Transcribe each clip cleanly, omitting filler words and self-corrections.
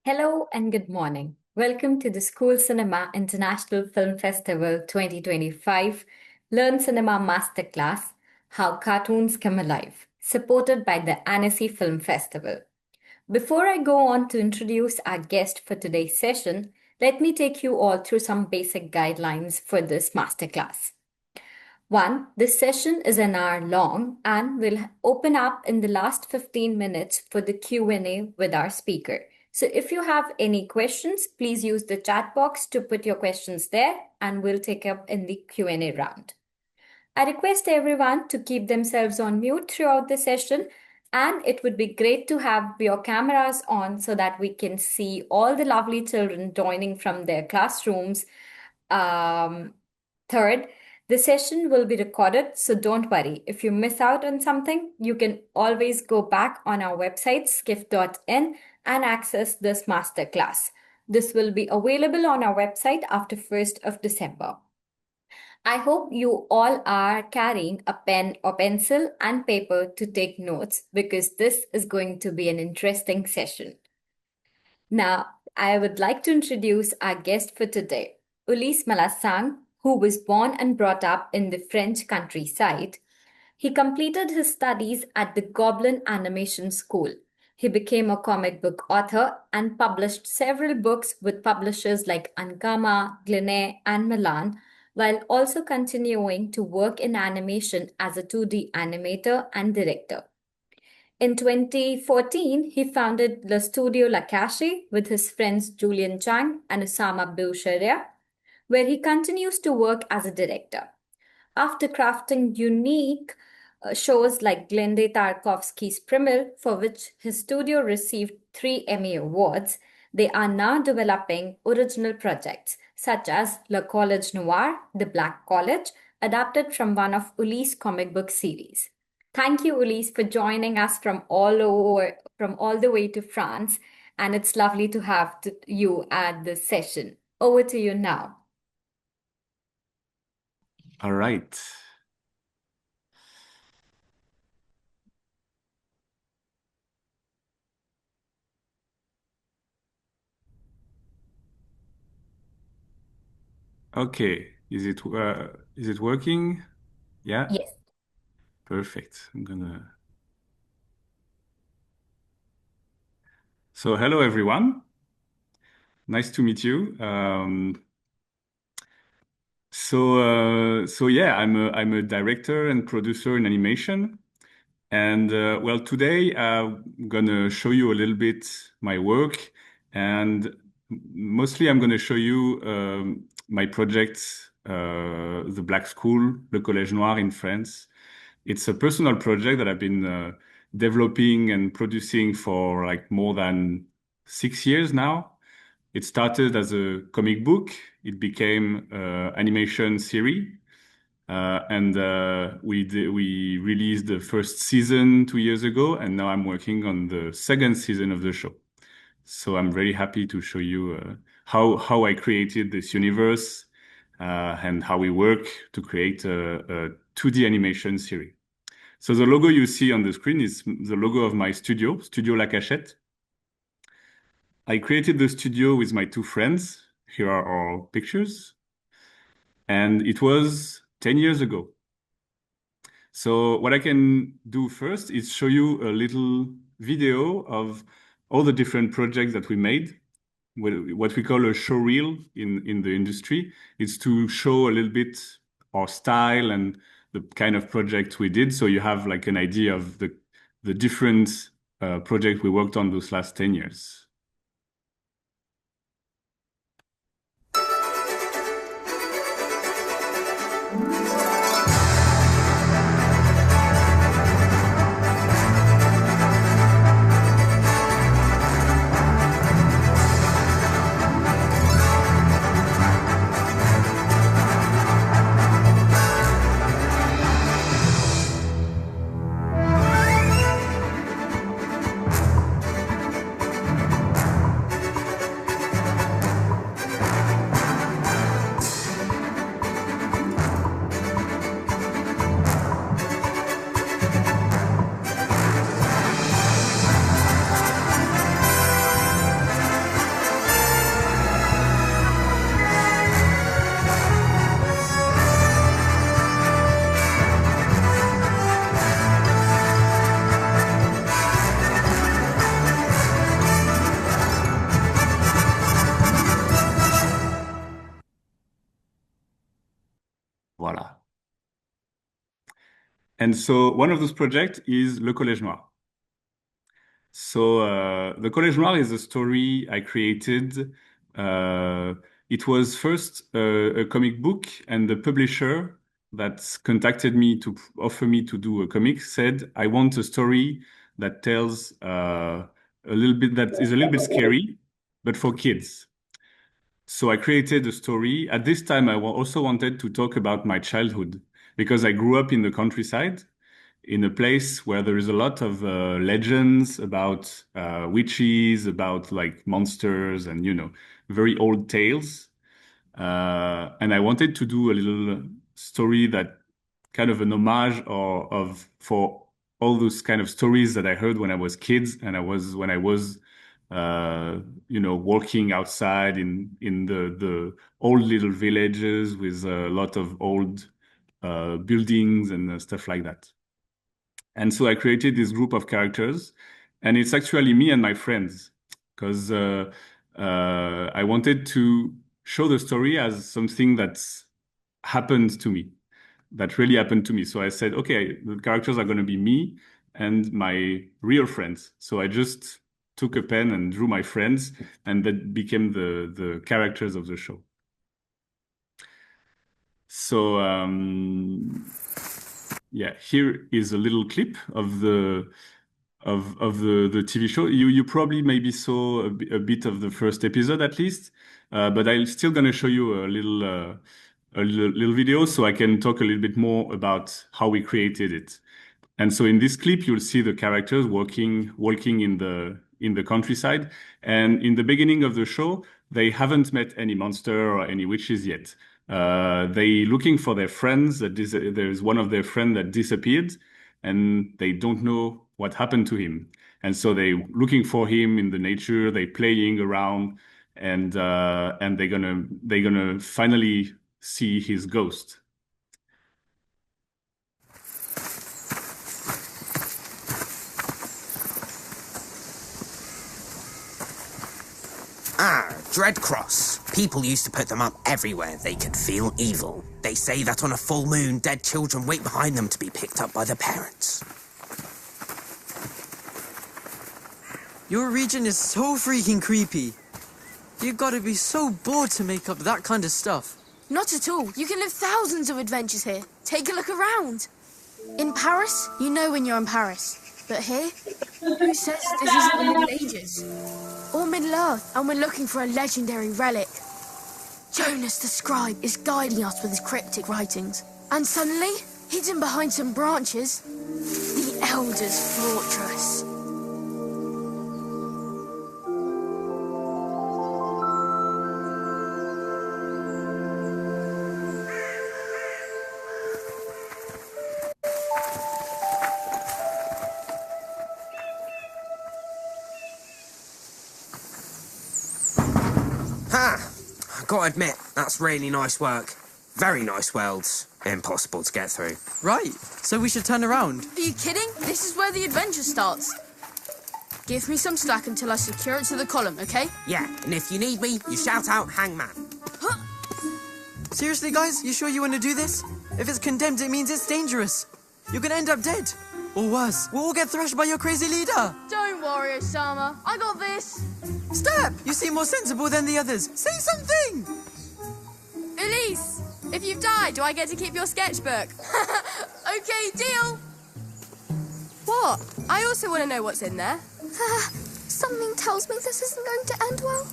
Hello and good morning. Welcome to the School Cinema International Film Festival 2025 Learn Cinema Masterclass How Cartoons Come Alive, supported by the Annecy Film Festival. Before I go on to introduce our guest for today's session, let me take you all through some basic guidelines for this masterclass. One, this session is an hour long and will open up in the last 15 minutes for the Q&A with our speaker. So if you have any questions, please use the chat box to put your questions there and we'll take up in the Q&A round. I request everyone to keep themselves on mute throughout the session, and it would be great to have your cameras on so that we can see all the lovely children joining from their classrooms. Third, the session will be recorded, so don't worry. If you miss out on something, you can always go back on our website, skiff.in, and access this masterclass. This will be available on our website after 1st of December. I hope you all are carrying a pen or pencil and paper to take notes because this is going to be an interesting session. Now, I would like to introduce our guest for today, Ulysse Malassagne, who was born and brought up in the French countryside. He completed his studies at the Gobelins Animation School. He became a comic book author and published several books with publishers like Ankama, Glénat and Milan, while also continuing to work in animation as a 2D animator and director. In 2014, he founded the Studio La Cachette with his friends Julien Chheng and Oussama Bouacheria, where he continues to work as a director. After crafting unique shows like Genndy Tartakovsky's Primal, for which his studio received 3 Emmy Awards, they are now developing original projects such as Le Collège Noir, The Black College, adapted from one of Ulysses' comic book series. Thank you, Ulysse, for joining us from all the way to France, and it's lovely to have you at this session. Over to you now. All right. Okay, is it working? Yeah? Yes. Perfect. So hello everyone. Nice to meet you. So yeah, I'm a director and producer in animation. And well, today I'm gonna show you a little bit my work, and mostly I'm gonna show you my project, the Black School, Le Collège Noir in France. It's a personal project that I've been developing and producing for like more than 6 years now. It started as a comic book. It became animation series. We released the first season 2 years ago, and now I'm working on the second season of the show. So I'm very happy to show you how I created this universe and how we work to create a 2D animation series. So the logo you see on the screen is the logo of my studio, Studio La Cachette. I created the studio with my 2 friends. Here are our pictures. And it was 10 years ago. So what I can do first is show you a little video of all the different projects that we made. What we call a show reel in the industry. It's to show a little bit our style and the kind of project we did. So you have like an idea of the different projects we worked on those last 10 years. And so one of those projects is Le Collège Noir. So the Collège Noir is a story I created. It was first a comic book, and the publisher that contacted me to offer me to do a comic said, I want a story that tells a little bit, that is a little bit scary, but for kids. So I created a story. At this time, I also wanted to talk about my childhood because I grew up in the countryside, in a place where there is a lot of legends about witches, about like monsters and, very old tales. And I wanted to do a little story that kind of an homage for all those kind of stories that I heard when I was kids and when I was walking outside in the old little villages with a lot of old buildings and stuff like that. And so I created this group of characters, and it's actually me and my friends, because I wanted to show the story as something that's happened to me, that really happened to me. So I said, okay, the characters are going to be me and my real friends. So I just took a pen and drew my friends, and that became the characters of the show. So yeah, here is a little clip of the TV show. You probably maybe saw a bit of the first episode at least, but I'm still going to show you a little video so I can talk a little bit more about how we created it. And so in this clip, you'll see the characters walking in the countryside. And in the beginning of the show, they haven't met any monster or any witches yet. They looking for their friends. There's one of their friends that disappeared, and they don't know what happened to him. And so they looking for him in the nature. They playing around, and they're gonna finally see his ghost. Dread Cross. People used to put them up everywhere they could feel evil. They say that on a full moon, dead children wait behind them to be picked up by their parents. Your region is so freaking creepy. You've got to be so bored to make up that kind of stuff. Not at all. You can live thousands of adventures here. Take a look around. In Paris, you know when you're in Paris. But here, who says this isn't the Middle Ages? Or Middle-earth, and we're looking for a legendary relic. Jonas the scribe is guiding us with his cryptic writings. And suddenly, hidden behind some branches, the Elder's Fortress. Gotta admit, that's really nice work. Very nice worlds. Impossible to get through. Right, so we should turn around. Are you kidding? This is where the adventure starts. Give me some slack until I secure it to the column, okay? Yeah, and if you need me, you shout out Hangman. Huh? Seriously, guys? You sure you want to do this? If it's condemned, it means it's dangerous. You're gonna end up dead. Or worse, we'll all get thrashed by your crazy leader. Don't worry, Oussama. I got this. Stop! You seem more sensible than the others. Say something! Ulysse, if you've died, do I get to keep your sketchbook? Okay, deal. What? I also want to know what's in there. Something tells me this isn't going to end well.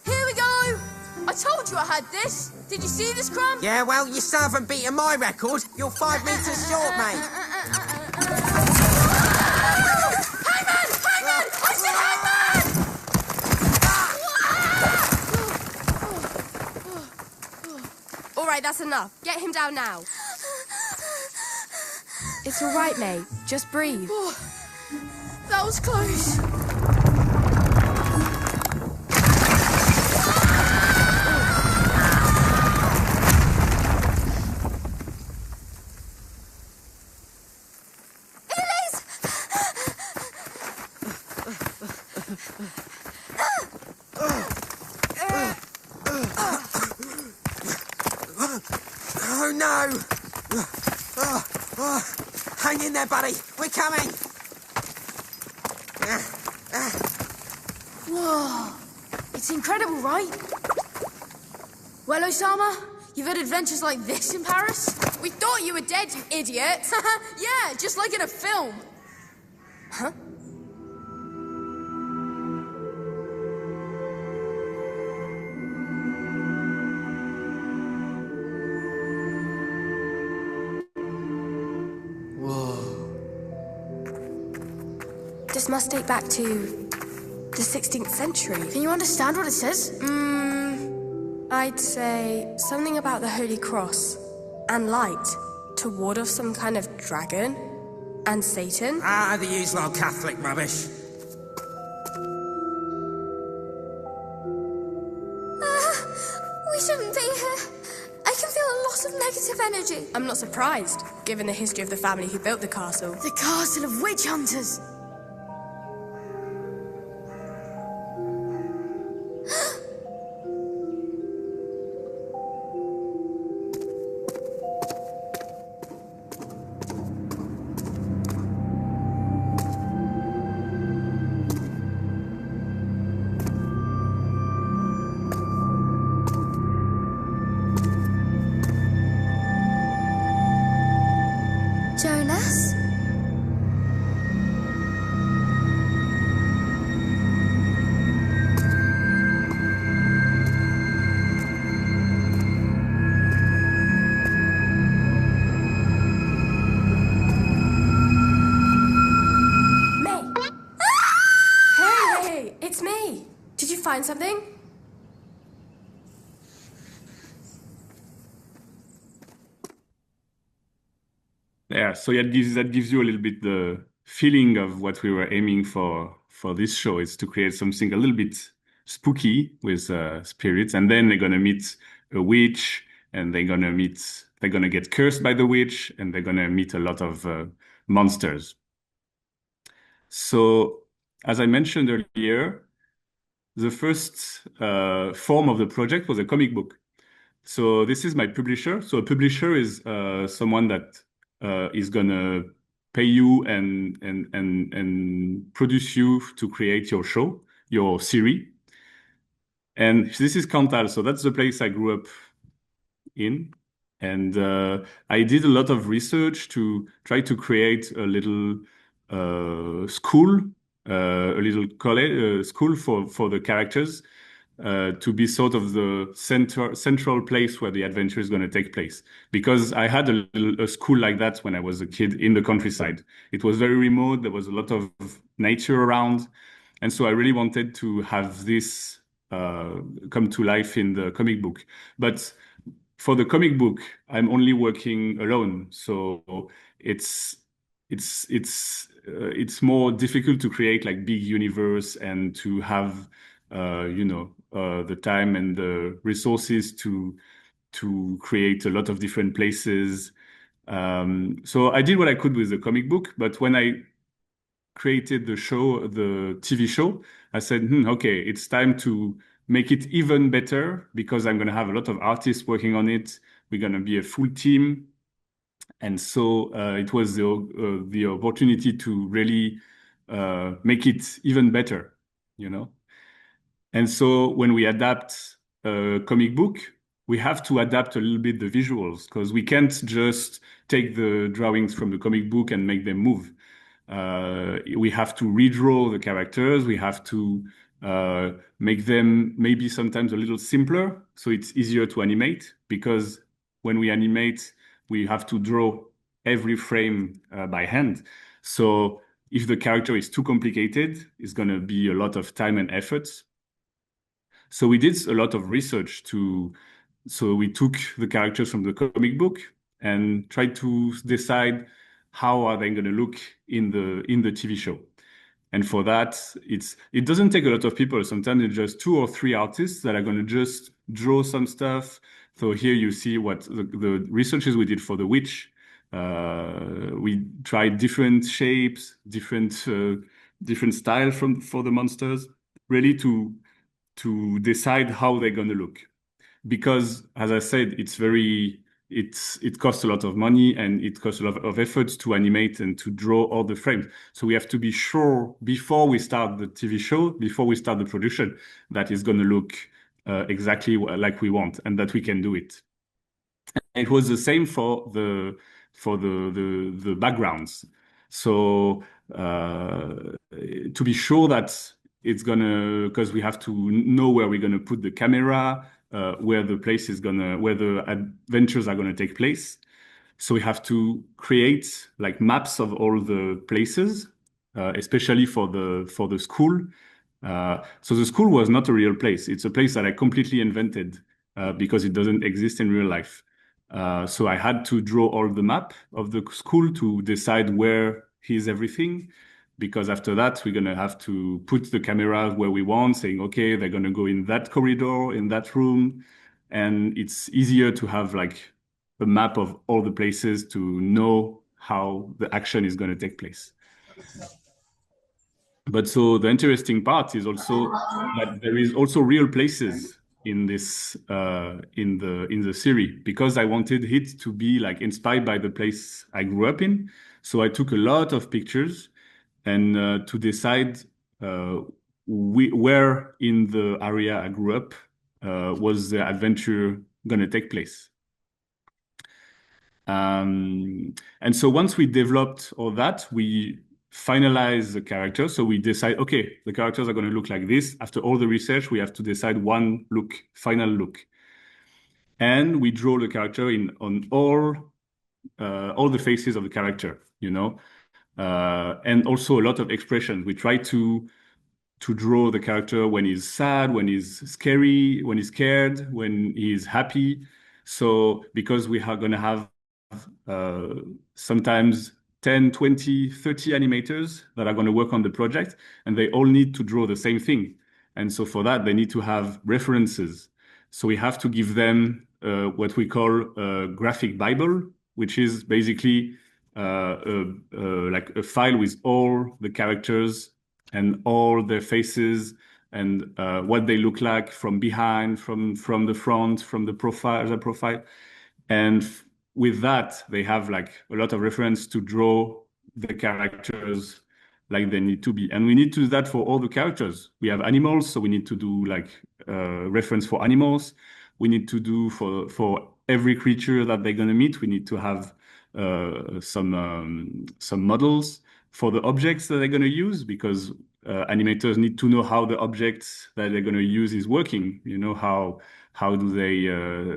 Here we go. I told you I had this. Did you see this, Crumb? Yeah, well, you still haven't beaten my record. You're 5 meters short, mate. Hangman! Hangman! I said Hangman! All right, that's enough. Get him down now. It's all right, mate. Just breathe. That was close. no! Hang in there, buddy. We're coming. Whoa. It's incredible, right? Well, Oussama, you've had adventures like this in Paris? We thought you were dead, you idiot. Yeah, just like in a film. Huh? This must date back to the 16th century. Can you understand what it says? I'd say something about the Holy Cross and light to ward off some kind of dragon and Satan. The usual Catholic rubbish. We shouldn't be here. I can feel a lot of negative energy. I'm not surprised, given the history of the family who built the castle. The castle of witch hunters. Jonas? Hey, it's me. Did you find something? Yeah, so that gives you a little bit the feeling of what we were aiming for this show, is to create something a little bit spooky with spirits, and then they're gonna meet a witch, and they're gonna get cursed by the witch, and they're gonna meet a lot of monsters. So, as I mentioned earlier, the first form of the project was a comic book. So this is my publisher. So a publisher is someone that is gonna pay you and produce you to create your show, your series. And this is Cantal. So that's the place I grew up in. And I did a lot of research to try to create a little school, a little college school for the characters, to be sort of the central place where the adventure is going to take place. Because I had a school like that when I was a kid in the countryside. It was very remote. There was a lot of nature around. And so I really wanted to have this come to life in the comic book. But for the comic book, I'm only working alone. So it's more difficult to create like big universe and to have the time and the resources to create a lot of different places. So I did what I could with the comic book, but when I created the show, the TV show, I said, okay, it's time to make it even better, because I'm going to have a lot of artists working on it. We're going to be a full team. And so it was the opportunity to really make it even better, And so when we adapt a comic book, we have to adapt a little bit the visuals, because we can't just take the drawings from the comic book and make them move. We have to redraw the characters. We have to make them maybe sometimes a little simpler, so it's easier to animate, because when we animate, we have to draw every frame by hand. So if the character is too complicated, it's going to be a lot of time and effort. So we did a lot of research so we took the characters from the comic book and tried to decide how are they going to look in the TV show. And for that, it doesn't take a lot of people. Sometimes it's just 2 or 3 artists that are going to just draw some stuff. So here you see what the researches we did for the witch. We tried different shapes, different style for the monsters, really to decide how they're going to look. Because, as I said, it's very it costs a lot of money and it costs a lot of effort to animate and to draw all the frames. So we have to be sure before we start the TV show, before we start the production, that it's going to look exactly like we want and that we can do it. It was the same for the backgrounds. So to be sure that it's gonna, because we have to know where we're gonna put the camera, where the adventures are gonna take place. So we have to create like maps of all the places, especially for the school. So the school was not a real place. It's a place that I completely invented because it doesn't exist in real life. So I had to draw all the map of the school to decide where is everything, because after that we're gonna have to put the camera where we want, saying, okay, they're gonna go in that corridor, in that room, and it's easier to have like a map of all the places to know how the action is gonna take place. But so the interesting part is also that there is also real places in this in the series, because I wanted it to be like inspired by the place I grew up in. So I took a lot of pictures and to decide where in the area I grew up was the adventure going to take place. And so once we developed all that, we finalize the character. So we decide, okay, the characters are going to look like this. After all the research, we have to decide one look, final look. And we draw the character on all the faces of the character, you know, and also a lot of expressions. We try to draw the character when he's sad, when he's scary, when he's scared, when he's happy. So because we are going to have sometimes 10, 20, 30 animators that are going to work on the project, and they all need to draw the same thing. And so for that, they need to have references. So we have to give them what we call a graphic Bible, which is basically like a file with all the characters and all their faces and what they look like from behind, from the front, from the profile. And with that, they have like a lot of reference to draw the characters like they need to be. And we need to do that for all the characters. We have animals, so we need to do like reference for animals. We need to do for every creature that they're going to meet. We need to have some models for the objects that they're going to use, because animators need to know how the objects that they're going to use is working. You know, how do they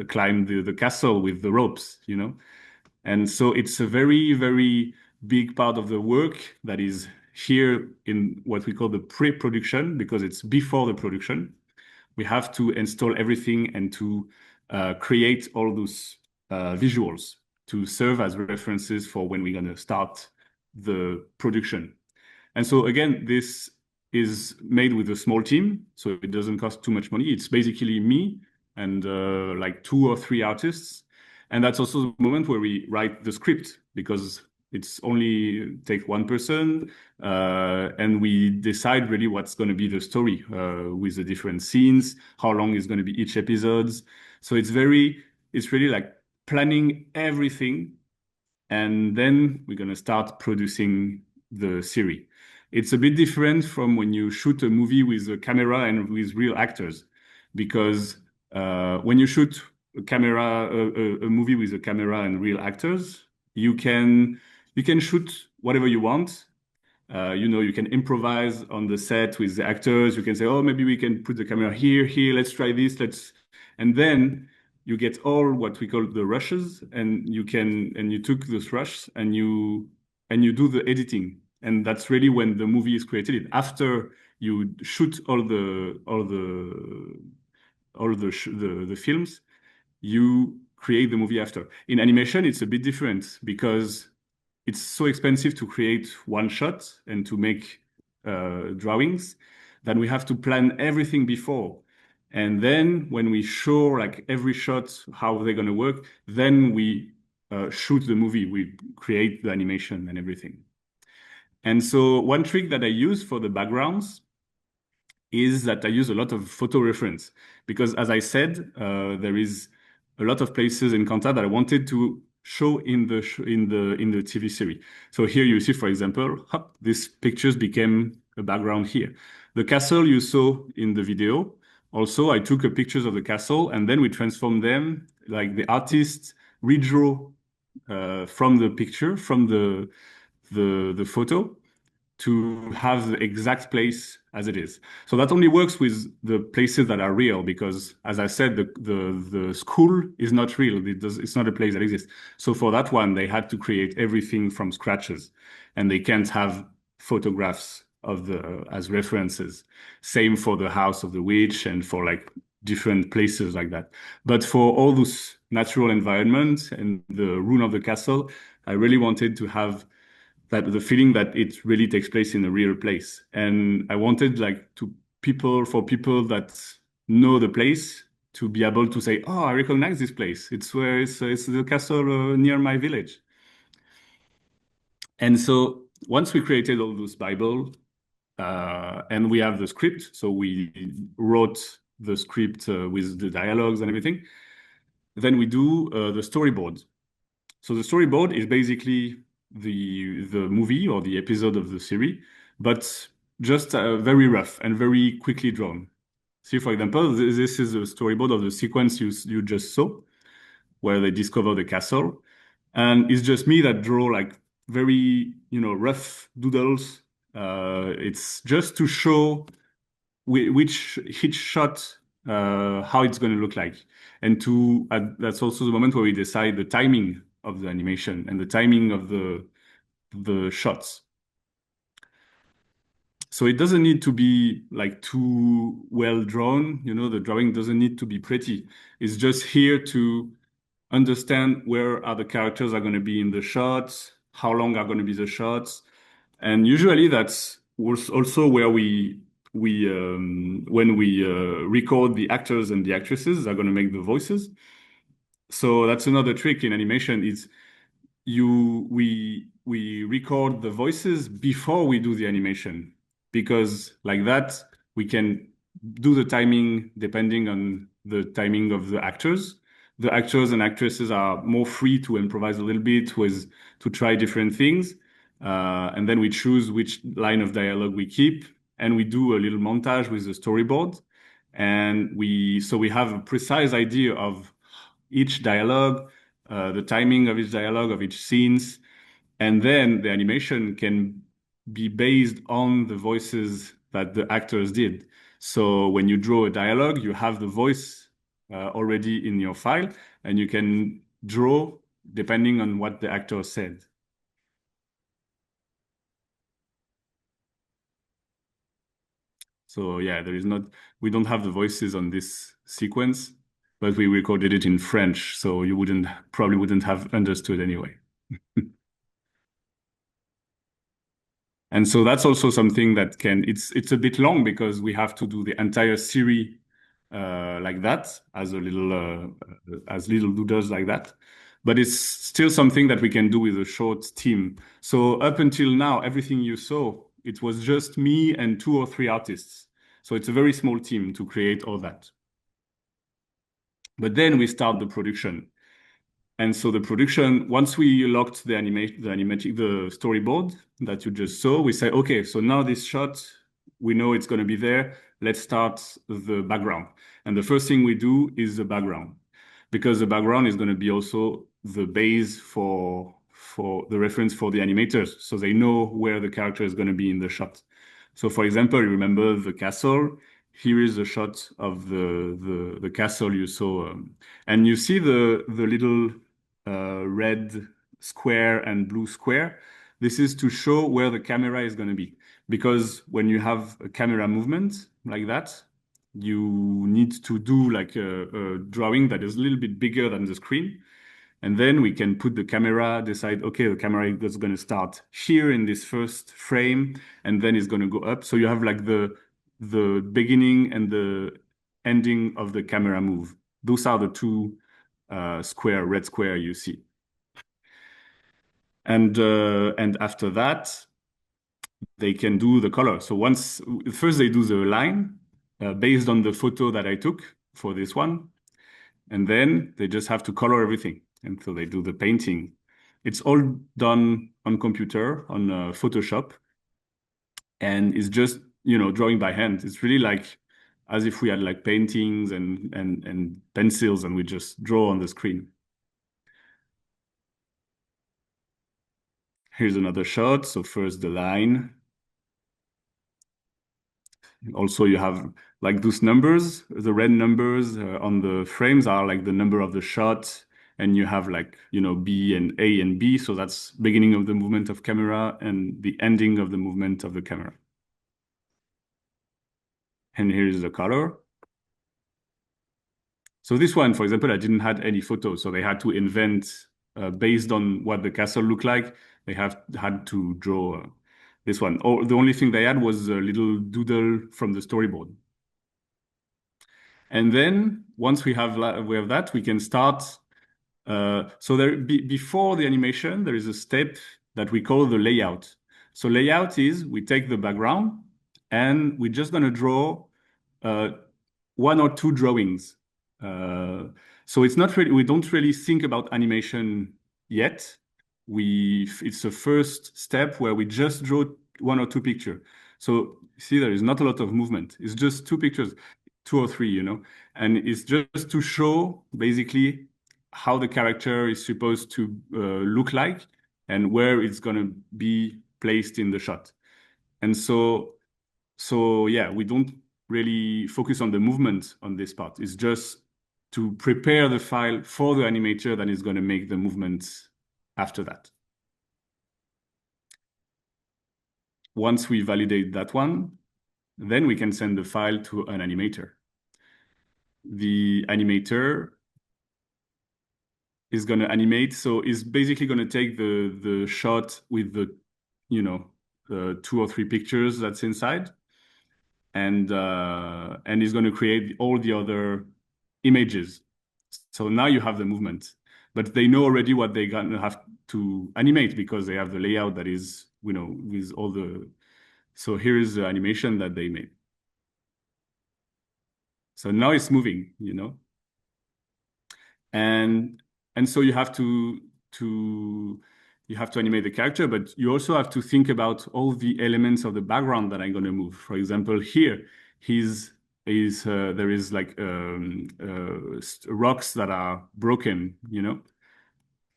climb the castle with the ropes, you know? And so it's a very, very big part of the work that is here in what we call the pre-production, because it's before the production. We have to install everything and to create all those visuals to serve as references for when we're going to start the production. And so again, this is made with a small team, so it doesn't cost too much money. It's basically me and like 2 or 3 artists. And that's also the moment where we write the script, because it's only take one person and we decide really what's going to be the story with the different scenes, how long is going to be each episodes. So it's really like planning everything. And then we're going to start producing the series. It's a bit different from when you shoot a movie with a camera and with real actors, because when you shoot a movie with a camera and real actors, you can shoot whatever you want. You know, you can improvise on the set with the actors. You can say, oh, maybe we can put the camera here, let's try this, and then you get all what we call the rushes, and you took those rushes and you do the editing. And that's really when the movie is created. After you shoot all the films, you create the movie after. In animation, it's a bit different, because it's so expensive to create one shot and to make drawings that we have to plan everything before. And then when we show like every shot, how they're going to work, then we shoot the movie, we create the animation and everything. And so one trick that I use for the backgrounds is that I use a lot of photo reference, because as I said, there is a lot of places in Kanta that I wanted to show in the TV series. So here you see, for example, these pictures became a background here. The castle you saw in the video. Also, I took pictures of the castle and then we transformed them, like the artist redraw from the picture, from the photo, to have the exact place as it is. So that only works with the places that are real, because as I said, the school is not real. It's not a place that exists. So for that one, they had to create everything from scratches, and they can't have photographs of as references. Same for the house of the witch and for like different places like that. But for all those natural environment and the ruin of the castle, I really wanted to have that the feeling that it really takes place in a real place. And I wanted like for people that know the place to be able to say, oh, I recognize this place. It's the castle near my village. And so once we created all those Bible, and we have the script, so we wrote the script with the dialogues and everything, then we do the storyboard. So the storyboard is basically the movie or the episode of the series, but just very rough and very quickly drawn. See, for example, this is a storyboard of the sequence you just saw, where they discover the castle, and it's just me that draw like very rough doodles. It's just to show each shot how it's going to look like, and that's also the moment where we decide the timing of the animation and the timing of the shots. So it doesn't need to be like too well drawn. The drawing doesn't need to be pretty. It's just here to understand where are the characters are going to be in the shots, how long are going to be the shots. And usually that's also where when we record the actors and the actresses are going to make the voices. So that's another trick in animation is we record the voices before we do the animation, because like that we can do the timing depending on the timing of the actors. The actors and actresses are more free to improvise a little bit, to try different things. And then we choose which line of dialogue we keep, and we do a little montage with the storyboard. And so we have a precise idea of each dialogue, the timing of each dialogue, of each scenes. And then the animation can be based on the voices that the actors did. So when you draw a dialogue, you have the voice already in your file, and you can draw depending on what the actor said. So yeah, we don't have the voices on this sequence, but we recorded it in French, so you probably wouldn't have understood anyway. And so that's also something that it's a bit long, because we have to do the entire series like that as little doodles like that. But it's still something that we can do with a short team. So up until now, everything you saw, it was just me and 2 or 3 artists. So it's a very small team to create all that. But then we start the production. And so the production, once we locked the storyboard that you just saw, we say, okay, so now this shot, we know it's going to be there. Let's start the background. And the first thing we do is the background, because the background is going to be also the base for the reference for the animators, so they know where the character is going to be in the shot. So for example, you remember the castle. Here is a shot of the castle you saw, and you see the little red square and blue square. This is to show where the camera is going to be, because when you have a camera movement like that, you need to do like a drawing that is a little bit bigger than the screen. And then we can put the camera, decide, okay, the camera is going to start here in this first frame, and then it's going to go up. So you have like the beginning and the ending of the camera move. Those are the 2 red square you see. And after that, they can do the color. So first they do the line based on the photo that I took for this one. And then they just have to color everything. And so they do the painting. It's all done on computer, on Photoshop. And it's just, drawing by hand. It's really like as if we had like paintings and pencils and we just draw on the screen. Here's another shot. So first the line. Also, you have like those numbers, the red numbers on the frames are like the number of the shot. And you have like, B and A and B. So that's beginning of the movement of camera and the ending of the movement of the camera. And here's the color. So this one, for example, I didn't have any photos. So they had to invent based on what the castle looked like. They had to draw this one. Oh, the only thing they had was a little doodle from the storyboard. And then once we have that, we can start. So before the animation, there is a step that we call the layout. So layout is we take the background and we're just going to draw one or two drawings. So it's not really, we don't really think about animation yet. It's the first step where we just draw one or two pictures. So see, there is not a lot of movement. It's just two pictures, 2 or 3, and it's just to show basically how the character is supposed to look like and where it's going to be placed in the shot. And so yeah, we don't really focus on the movement on this part. It's just to prepare the file for the animator that is going to make the movements after that. Once we validate that one, then we can send the file to an animator. The animator is going to animate. So it's basically going to take the shot with the, 2 or 3 pictures that's inside. And it's going to create all the other images. So now you have the movement, but they know already what they're going to have to animate because they have the layout that is, with all the, so here is the animation that they made. So now it's moving, and so you have to animate the character, but you also have to think about all the elements of the background that I'm going to move. For example, here, there is like rocks that are broken,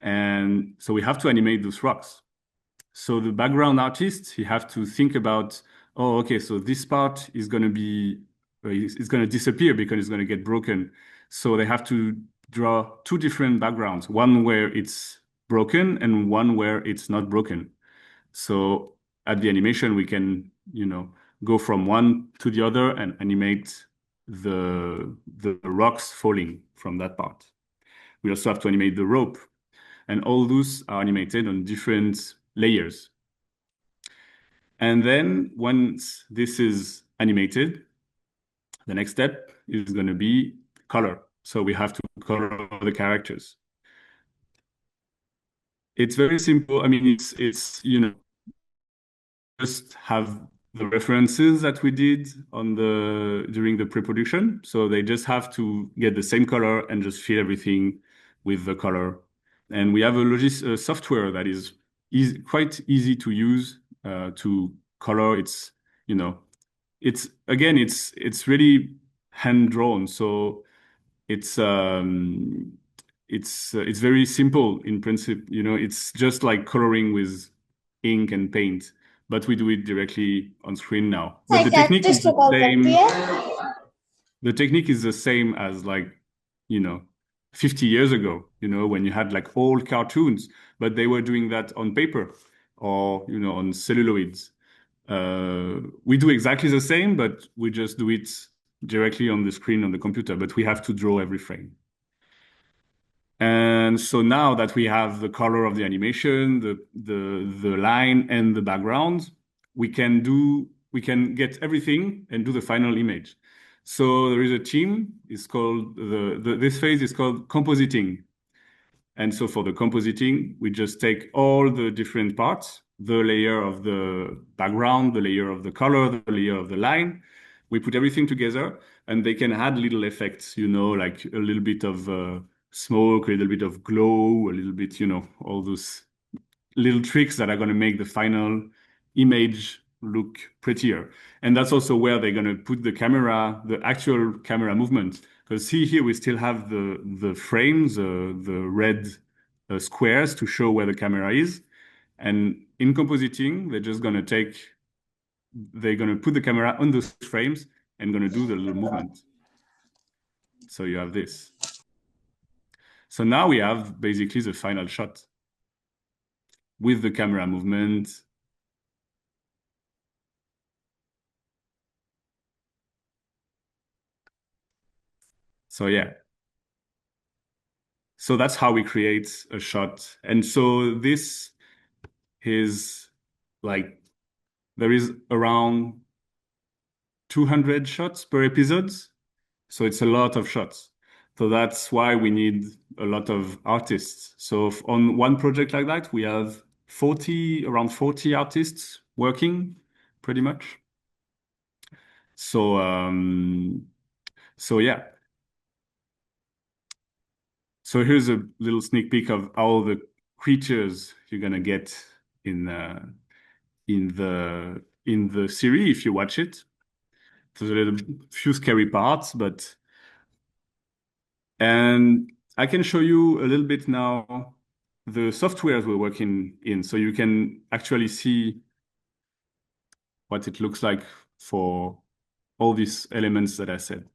and so we have to animate those rocks. So the background artist, he have to think about, oh, okay, so this part is going to be, it's going to disappear because it's going to get broken. So they have to draw 2 different backgrounds, one where it's broken and one where it's not broken. So at the animation, we can, go from one to the other and animate the rocks falling from that part. We also have to animate the rope, and all those are animated on different layers. And then once this is animated, the next step is going to be color. So we have to color the characters. It's very simple. I mean, it's just have the references that we did during the pre-production. So they just have to get the same color and just fill everything with the color. And we have a software that is quite easy to use to color. It's it's really hand drawn. So it's very simple in principle. It's just like coloring with ink and paint, but we do it directly on screen now. But the technique is the same. The technique is the same as 50 years ago, when you had like old cartoons, but they were doing that on paper or, on celluloids. We do exactly the same, but we just do it directly on the screen on the computer, but we have to draw every frame. And so now that we have the color of the animation, the line and the background, we can get everything and do the final image. So there is a team. It's called this phase is called compositing. And so for the compositing, we just take all the different parts, the layer of the background, the layer of the color, the layer of the line. we put everything together, and they can add little effects, like a little bit of smoke, a little bit of glow, a little bit, all those little tricks that are going to make the final image look prettier. And that's also where they're going to put the actual camera movement. Because see here, we still have the frames, the red squares to show where the camera is. And in compositing, they're going to put the camera on those frames and going to do the little movement. So you have this. So now we have basically the final shot with the camera movement. So yeah. So that's how we create a shot. And so this is like, there is around 200 shots per episode. So it's a lot of shots. So that's why we need a lot of artists. So on one project like that, we have around 40 artists working pretty much. So, yeah. So here's a little sneak peek of all the creatures you're gonna get in the series if you watch it. There's a few scary parts, and I can show you a little bit now the softwares we're working in, so you can actually see what it looks like for all these elements that I said.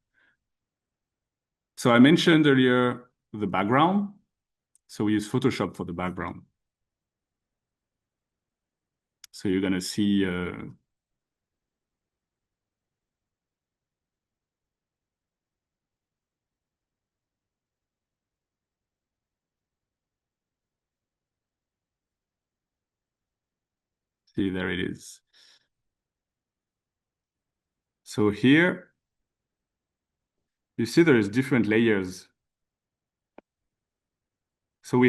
So I mentioned earlier the background. So we use Photoshop for the background. So you're gonna see see, there it is. So here, you see there is different layers. So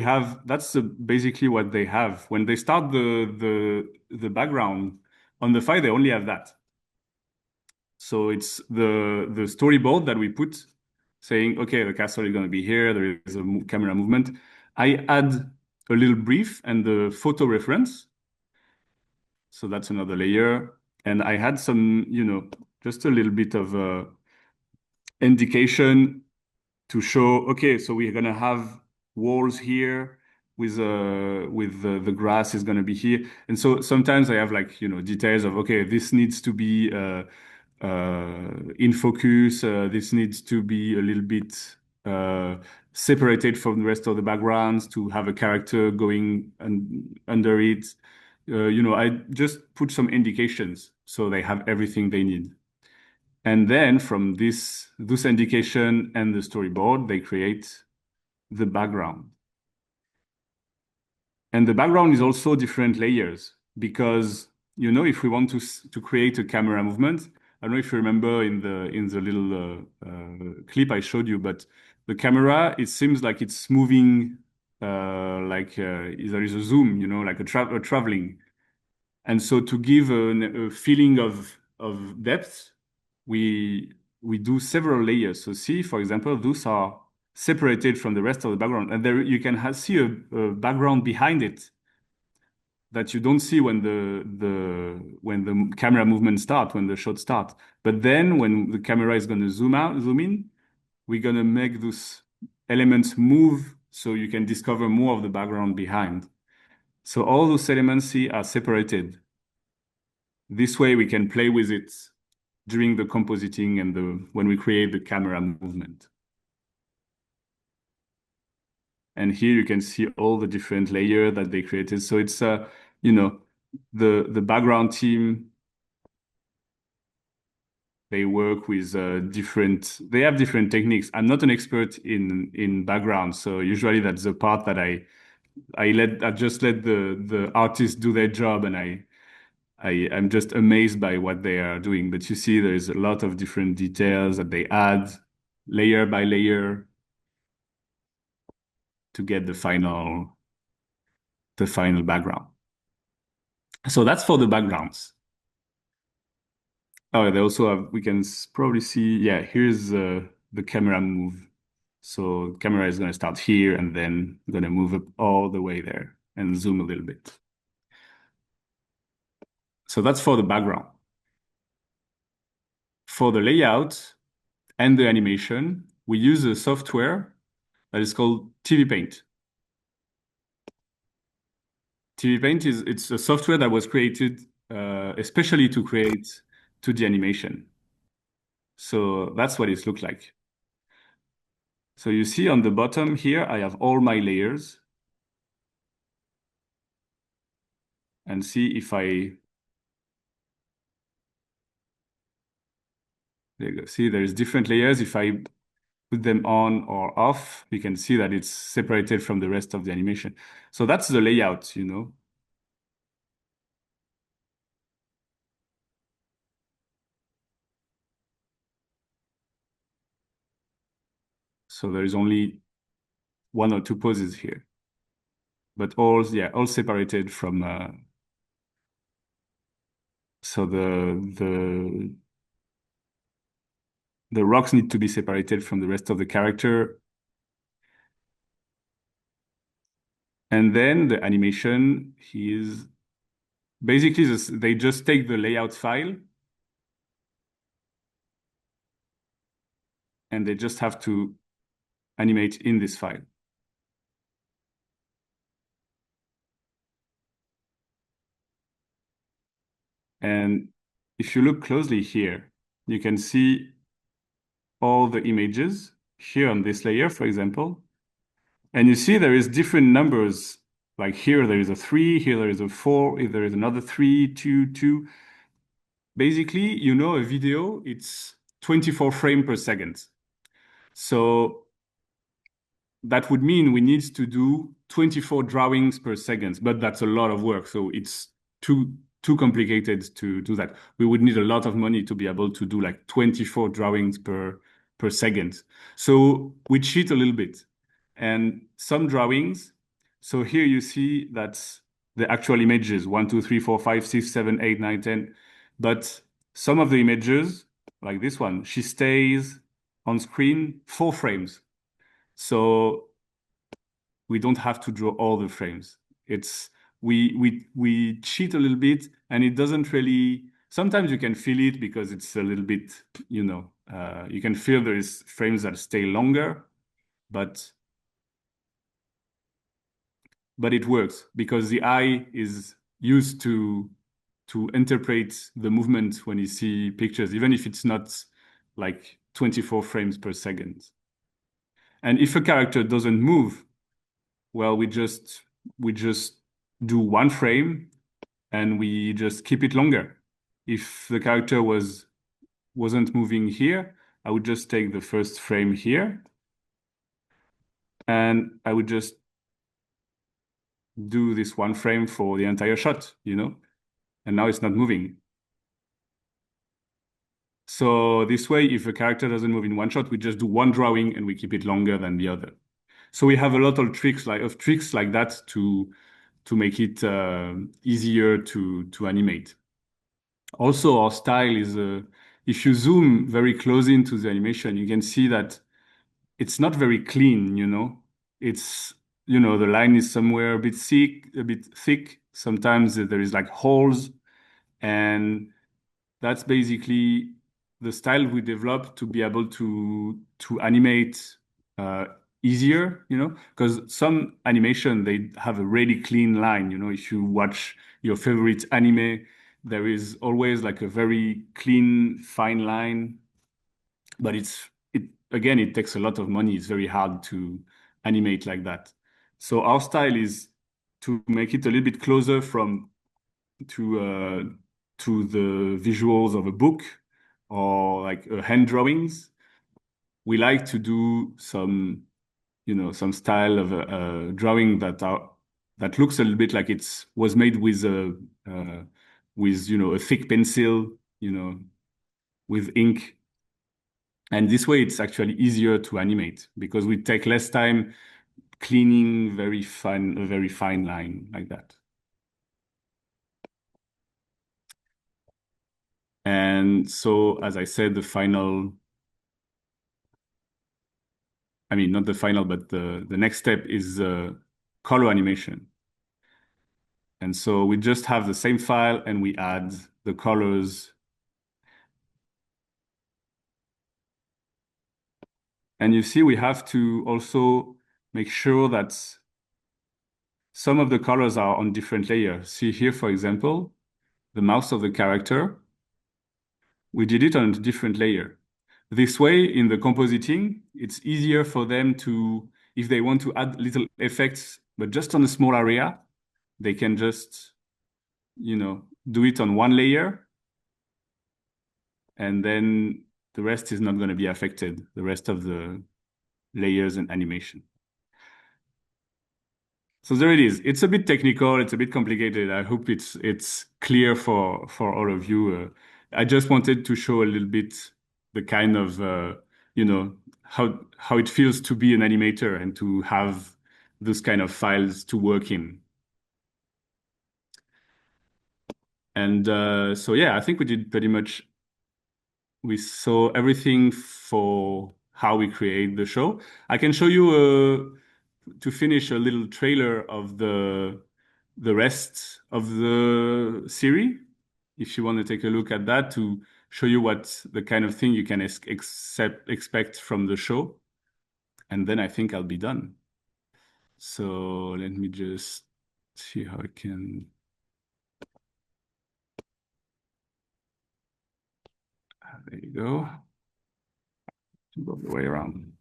that's basically what they have. When they start the background, on the file, they only have that. So it's the storyboard that we put saying, okay, the castle is going to be here, there is a camera movement. I add a little brief and the photo reference. So that's another layer. And I had some, just a little bit of indication to show, okay, so we're going to have walls here with the grass is going to be here. And so sometimes I have details of, okay, this needs to be in focus. This needs to be a little bit separated from the rest of the backgrounds to have a character going under it. I just put some indications so they have everything they need. And then from this indication and the storyboard, they create the background. And the background is also different layers because, if we want to create a camera movement, I don't know if you remember in the little clip I showed you, but the camera, it seems like it's moving there is a zoom, like a traveling. And so to give a feeling of depth, we do several layers. So see, for example, those are separated from the rest of the background, and there you can see a background behind it that you don't see when the camera movement start, when the shot start. But then when the camera is going to zoom in, we're going to make those elements move so you can discover more of the background behind. So all those elements are separated. This way we can play with it during the compositing and when we create the camera movement. And here you can see all the different layers that they created. So it's, the background team, they work with they have different techniques. I'm not an expert in background. So usually that's the part that I just let the artists do their job, and I'm just amazed by what they are doing. But you see, there is a lot of different details that they add layer by layer to get the final background. So that's for the backgrounds. Oh, they also have, we can probably see, yeah, here's the camera move. So camera is going to start here and then going to move up all the way there and zoom a little bit. So that's for the background. For the layout and the animation, we use a software that is called TV Paint. TV Paint it's a software that was created especially to create 2D animation. So that's what it looks like. So you see on the bottom here, I have all my layers. And see if there you go. See, there's different layers. If I put them on or off, you can see that it's separated from the rest of the animation. So that's the layout, you know. So there is only 1 or 2 poses here, but all separated from. So the rocks need to be separated from the rest of the character. And then the animation is basically this, they just take the layout file and they just have to animate in this file. And if you look closely here, you can see all the images here on this layer, for example. And you see there is different numbers. Like here, there is a 3, here there is a 4, here there is another 3, 2, 2. Basically, you know, a video, it's 24 frames per second. So that would mean we need to do 24 drawings per second, but that's a lot of work. So it's too complicated to do that. We would need a lot of money to be able to do like 24 drawings per second. So we cheat a little bit. And some drawings, so here you see that's the actual images, 1, 2, 3, 4, 5, 6, 7, 8, 9, 10. But some of the images, like this one, she stays on screen 4 frames. So we don't have to draw all the frames. It's we cheat a little bit, and it doesn't really. Sometimes you can feel it because it's a little bit, you know, you can feel there is frames that stay longer, but it works because the eye is used to interpret the movement when you see pictures, even if it's not like 24 frames per second. And if a character doesn't move, well, we just do 1 frame and we just keep it longer. If the character wasn't moving here, I would just take the first frame here and I would just do this 1 frame for the entire shot, you know, and now it's not moving. So this way, if a character doesn't move in 1 shot, we just do 1 drawing and we keep it longer than the other. So we have a lot of tricks like that to make it easier to animate. Also, our style is, if you zoom very close into the animation, you can see that it's not very clean, you know. It's, you know, the line is somewhere a bit thick. Sometimes there is like holes, and that's basically the style we developed to be able to animate easier, you know, because some animation, they have a really clean line. You know, if you watch your favorite anime, there is always like a very clean, fine line. But again, it takes a lot of money. It's very hard to animate like that. So our style is to make it a little bit closer to the visuals of a book or like hand drawings. We like to do some, you know, some style of a drawing that looks a little bit like it was made with you know, a thick pencil, you know, with ink. And this way, it's actually easier to animate because we take less time cleaning a very fine line like that. And so, as I said, the final, I mean, not the final, but the next step is color animation. And so we just have the same file and we add the colors. And you see, we have to also make sure that some of the colors are on different layers. See here, for example, the mouth of the character. We did it on a different layer. This way, in the compositing, it's easier for them to, if they want to add little effects, but just on a small area, they can just, do it on one layer. And then the rest is not going to be affected, the rest of the layers and animation. So there it is. It's a bit technical. It's a bit complicated. I hope it's clear for all of you. I just wanted to show a little bit the kind of how it feels to be an animator and to have those kind of files to work in. And so yeah, I think we did pretty much. We saw everything for how we create the show. I can show you to finish a little trailer of the rest of the series, if you want to take a look at that, to show you what the kind of thing you can expect from the show. And then I think I'll be done. So let me just see how I can. There you go. Go the way around.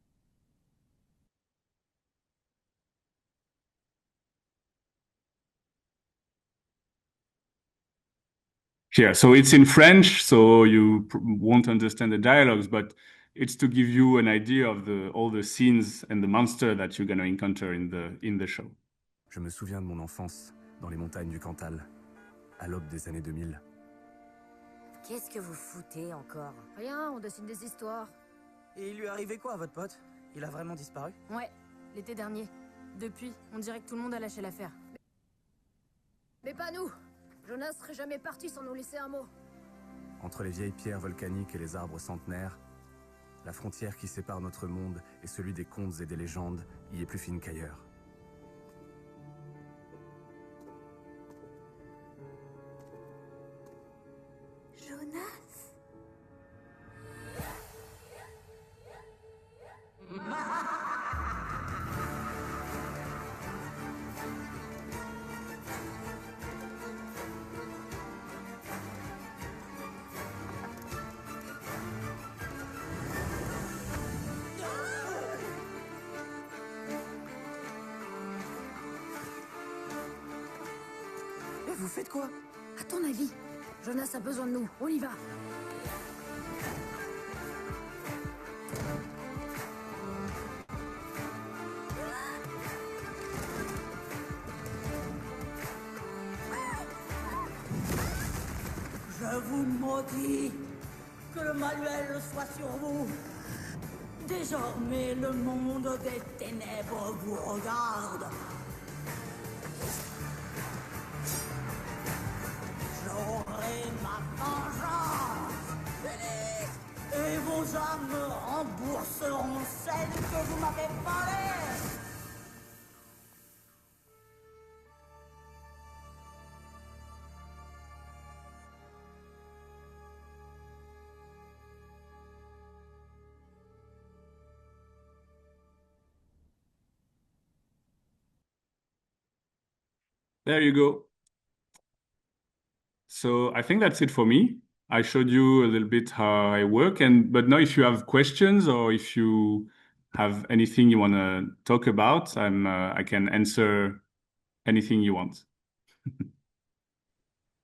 Yeah, so it's in French, so you won't understand the dialogues, but it's to give you an idea of all the scenes and the monster that you're going to encounter in the show. Je me souviens de mon enfance dans les montagnes du Cantal, à l'aube des années 2000. Qu'est-ce que vous foutez encore? Rien, on dessine des histoires. Et il lui est arrivé quoi à votre pote? Il a vraiment disparu? Ouais, l'été dernier. Depuis, on dirait que tout le monde a lâché l'affaire. Mais pas nous! Jonas serait jamais parti sans nous laisser un mot. Entre les vieilles pierres volcaniques et les arbres centenaires, la frontière qui sépare notre monde et celui des contes et des légendes y est plus fine qu'ailleurs. Jonas? Vous faites quoi? À ton avis, Jonas a besoin de nous. On y va. Je vous maudis. Que le manuel soit sur vous. Désormais, le monde des ténèbres vous regarde. J'aurai ma vengeance. Et vos âmes rembourseront celles que vous m'avez volées. There you go. So I think that's it for me. I showed you a little bit how I work, but now if you have questions or if you have anything you want to talk about, I can answer anything you want.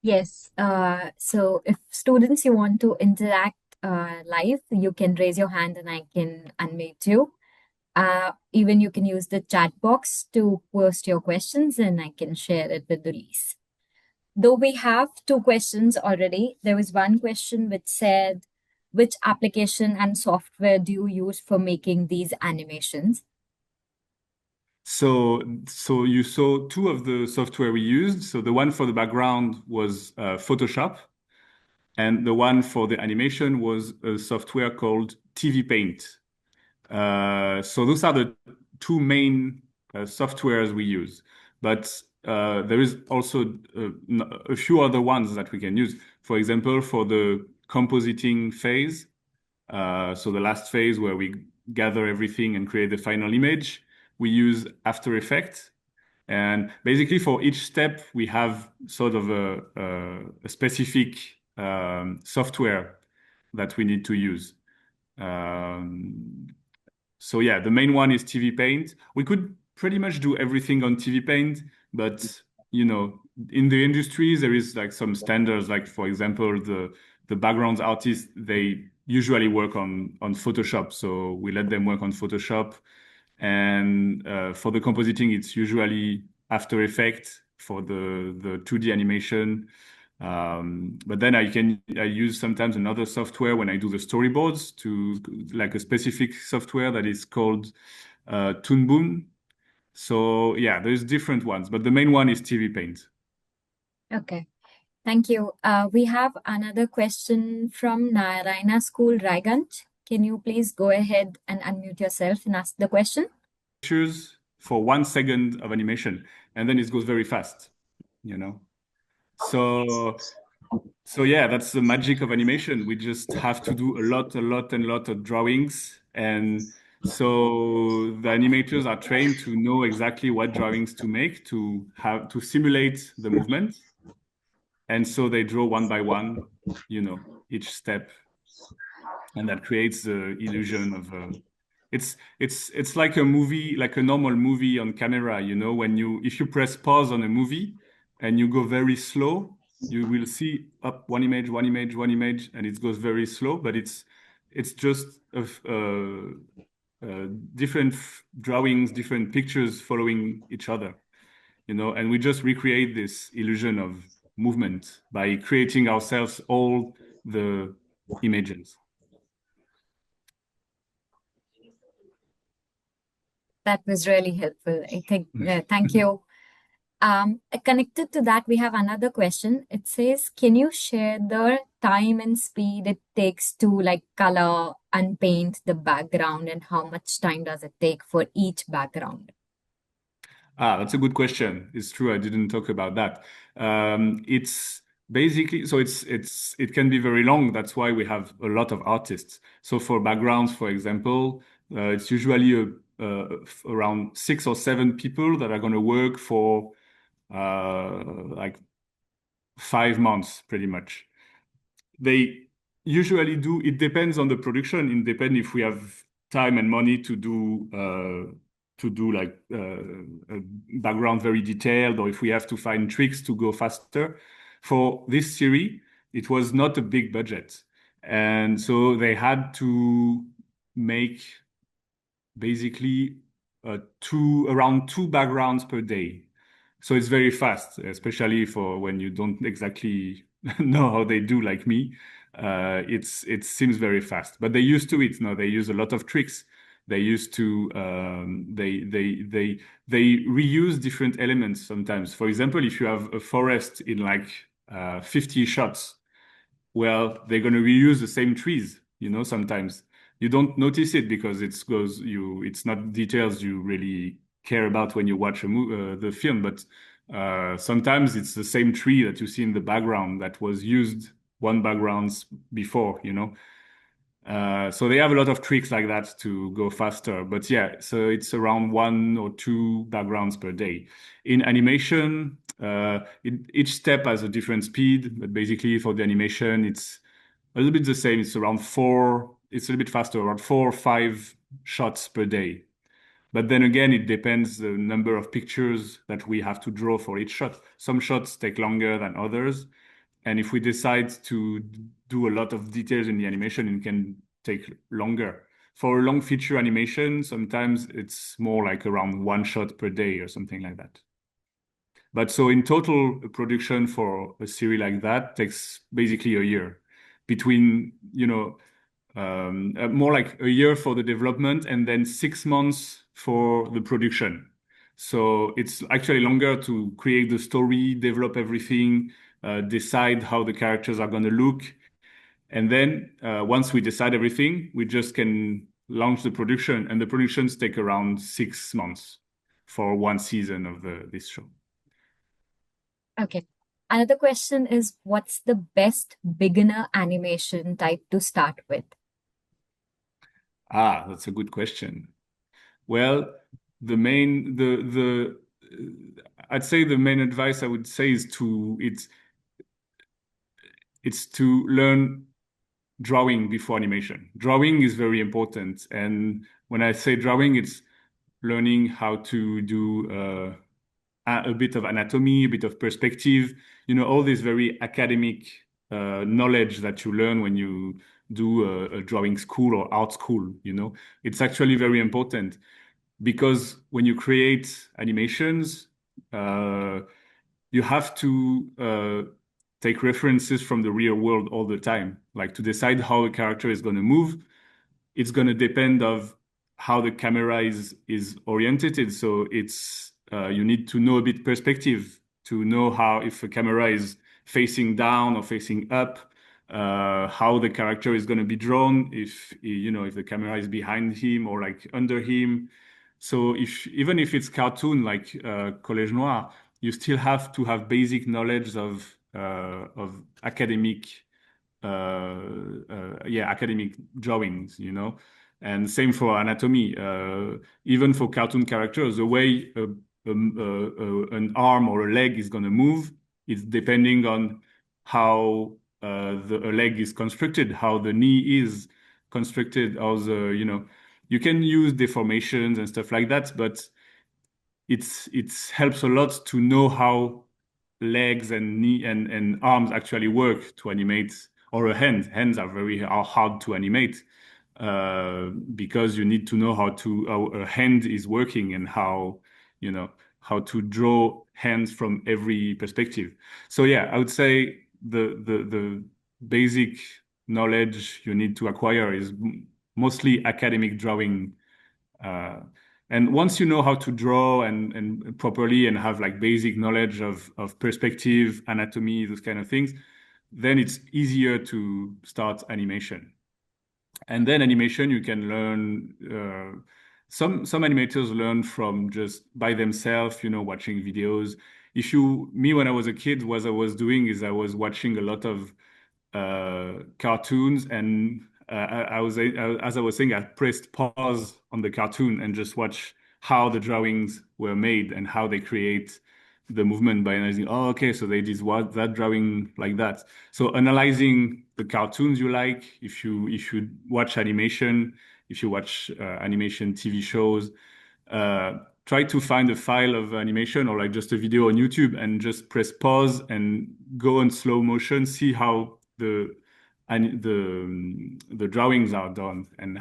Yes. So if students you want to interact live, you can raise your hand and I can unmute you. Even you can use the chat box to post your questions and I can share it with Ulysse. Though we have 2 questions already, there was one question which said, which application and software do you use for making these animations? So you saw 2 of the software we used. So the one for the background was Photoshop. And the one for the animation was a software called TV Paint. So those are the two main softwares we use. But there is also a few other ones that we can use. For example, for the compositing phase, so the last phase where we gather everything and create the final image, we use After Effects. And basically for each step, we have sort of a specific software that we need to use. So yeah, the main one is TV Paint. We could pretty much do everything on TV Paint, but you know, in the industry, there is like some standards. Like for example, the background artists, they usually work on Photoshop, so we let them work on Photoshop. And for the compositing, it's usually After Effects for the 2D animation. But then I use sometimes another software when I do the storyboards, to like a specific software that is called Toon Boom. So yeah, there's different ones, but the main one is TV Paint. Okay. Thank you. We have another question from Narayana School, Raigant. Can you please go ahead and unmute yourself and ask the question? Pictures for 1 second of animation, and then it goes very fast, you know? So yeah, that's the magic of animation. We just have to do a lot of drawings. And so the animators are trained to know exactly what drawings to make to simulate the movement. And so they draw one by one, you know, each step. And that creates the illusion of it's like a movie, like a normal movie on camera, you know, if you press pause on a movie and you go very slow, you will see up one image, and it goes very slow, but it's just different drawings, different pictures following each other, you know, and we just recreate this illusion of movement by creating ourselves all the images. That was really helpful. I think, thank you. Connected to that, we have another question. It says, can you share the time and speed it takes to like color and paint the background, and how much time does it take for each background? That's a good question. It's true, I didn't talk about that. It's basically, so it can be very long. That's why we have a lot of artists. So for backgrounds, for example, it's usually around 6 or 7 people that are going to work for like 5 months, pretty much. They usually do, it depends on the production. It depends if we have time and money to do like a background very detailed, or if we have to find tricks to go faster. For this series, it was not a big budget. And so they had to make basically around 2 backgrounds per day. So it's very fast, especially for when you don't exactly know how they do, like me. It seems very fast, but they used to it. No, they use a lot of tricks. They used to they reuse different elements sometimes. For example, if you have a forest in like 50 shots, well, they're going to reuse the same trees. You know, sometimes you don't notice it because it's not details you really care about when you watch the film, but sometimes it's the same tree that you see in the background that was used 1 background before, you know. So they have a lot of tricks like that to go faster. But yeah, so it's around 1 or 2 backgrounds per day. In animation, each step has a different speed, but basically for the animation, it's a little bit the same. It's around 4, it's a little bit faster, around 4 or 5 shots per day. But then again, it depends the number of pictures that we have to draw for each shot. Some shots take longer than others. And if we decide to do a lot of details in the animation, it can take longer. For a long feature animation, sometimes it's more like around 1 shot per day or something like that. But so in total, production for a series like that takes basically a year. Between, you know, more like a year for the development and then 6 months for the production. So it's actually longer to create the story, develop everything, decide how the characters are going to look, And then once we decide everything, we just can launch the production, and the productions take around 6 months for one season of this show. Okay. Another question is, what's the best beginner animation type to start with? That's a good question. Well, I'd say the main advice I would say is it's to learn drawing before animation. Drawing is very important, and when I say drawing, it's learning how to do a bit of anatomy, a bit of perspective, all this very academic knowledge that you learn when you do a drawing school or art school. It's actually very important, because when you create animations, you have to take references from the real world all the time. Like, to decide how a character is going to move, it's going to depend of how the camera is oriented. So you need to know a bit perspective to know how, if a camera is facing down or facing up, how the character is going to be drawn, if the camera is behind him or like under him. So even if it's cartoon like Collège Noir, you still have to have basic knowledge of academic academic drawings, and same for anatomy. Even for cartoon characters, the way an arm or a leg is going to move, it's depending on how a leg is constructed, how the knee is constructed, how you can use deformations and stuff like that, but it helps a lot to know how legs and knee and arms actually work to animate, or a hand. Hands are hard to animate because you need to know how a hand is working and how to draw hands from every perspective. So yeah, I would say the basic knowledge you need to acquire is mostly academic drawing. And once you know how to draw and properly and have like basic knowledge of perspective, anatomy, those kind of things, then it's easier to start animation. And then animation, you can learn, some animators learn from just by themselves, watching videos. When I was a kid, what I was doing is I was watching a lot of cartoons, and as I was saying, I pressed pause on the cartoon and just watch how the drawings were made and how they create the movement by analyzing. Oh, okay, so they did that drawing like that. So analyzing the cartoons you like, if you watch animation, if you watch animation TV shows, try to find a file of animation or like just a video on YouTube and just press pause and go on slow motion, see how the drawings are done and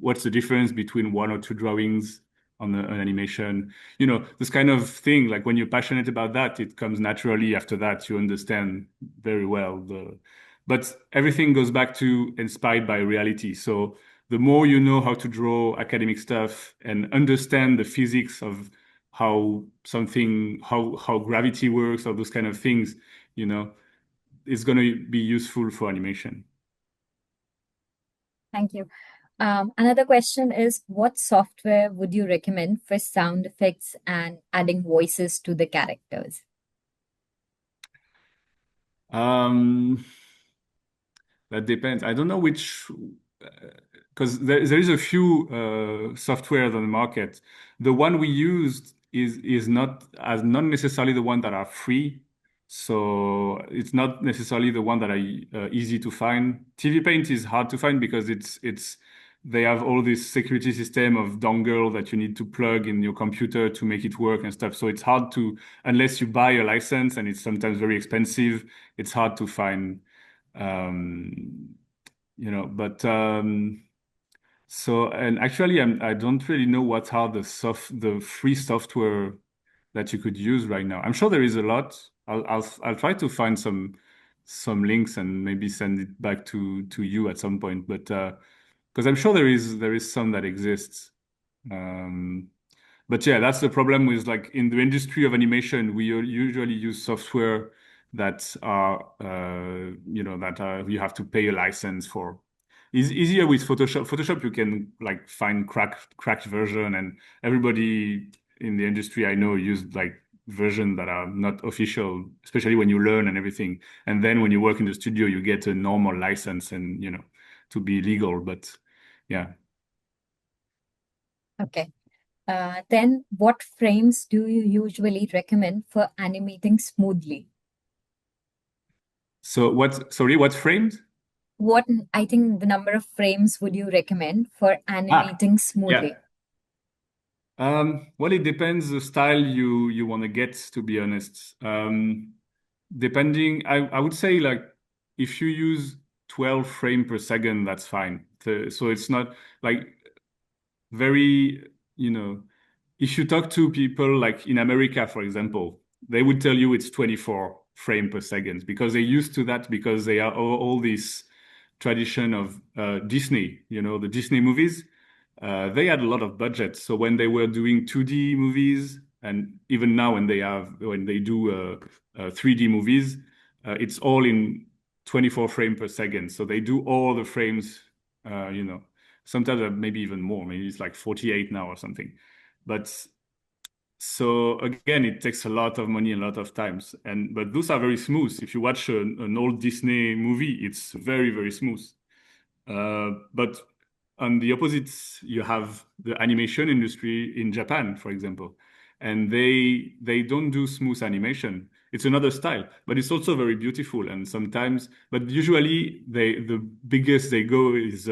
what's the difference between one or two drawings on an animation. This kind of thing, like when you're passionate about that, it comes naturally after that. You understand very well but everything goes back to inspired by reality. So the more you know how to draw academic stuff and understand the physics of how gravity works, or those kind of things, it's going to be useful for animation. Thank you. Another question is, what software would you recommend for sound effects and adding voices to the characters? That depends. I don't know which, because there is a few softwares on the market. The one we used is not necessarily the one that are free. So it's not necessarily the one that are easy to find. TV Paint is hard to find because they have all this security system of dongle that you need to plug in your computer to make it work and stuff. So it's hard unless you buy a license, and it's sometimes very expensive, it's hard to find, so, and actually I don't really know what are the free software that you could use right now. I'm sure there is a lot. I'll try to find some links and maybe send it back to you at some point. But because I'm sure there is some that exists. But yeah, that's the problem with, like, in the industry of animation, we usually use software that are you have to pay a license for. It's easier with Photoshop. Photoshop, you can like find cracked version, and everybody in the industry I know used like version that are not official, especially when you learn and everything. And then when you work in the studio, you get a normal license and to be legal. But yeah. Okay. Then what frames do you usually recommend for animating smoothly? So what frames? What, I think, the number of frames would you recommend for animating smoothly? Yeah. Well, it depends the style you want to get, to be honest. Depending, I would say like if you use 12 frames per second, that's fine. So it's not like very, if you talk to people like in America, for example, they would tell you it's 24 frames per second because they're used to that because they are all this tradition of Disney, the Disney movies. They had a lot of budget. So when they were doing 2D movies, and even now when they do 3D movies, it's all in 24 frames per second. So they do all the frames, sometimes maybe even more. Maybe it's like 48 now or something. But so again, it takes a lot of money, a lot of times, but those are very smooth. If you watch an old Disney movie, it's very, very smooth. But on the opposite, you have the animation industry in Japan, for example, and they don't do smooth animation. It's another style, but it's also very beautiful. And sometimes, but usually, the biggest they go is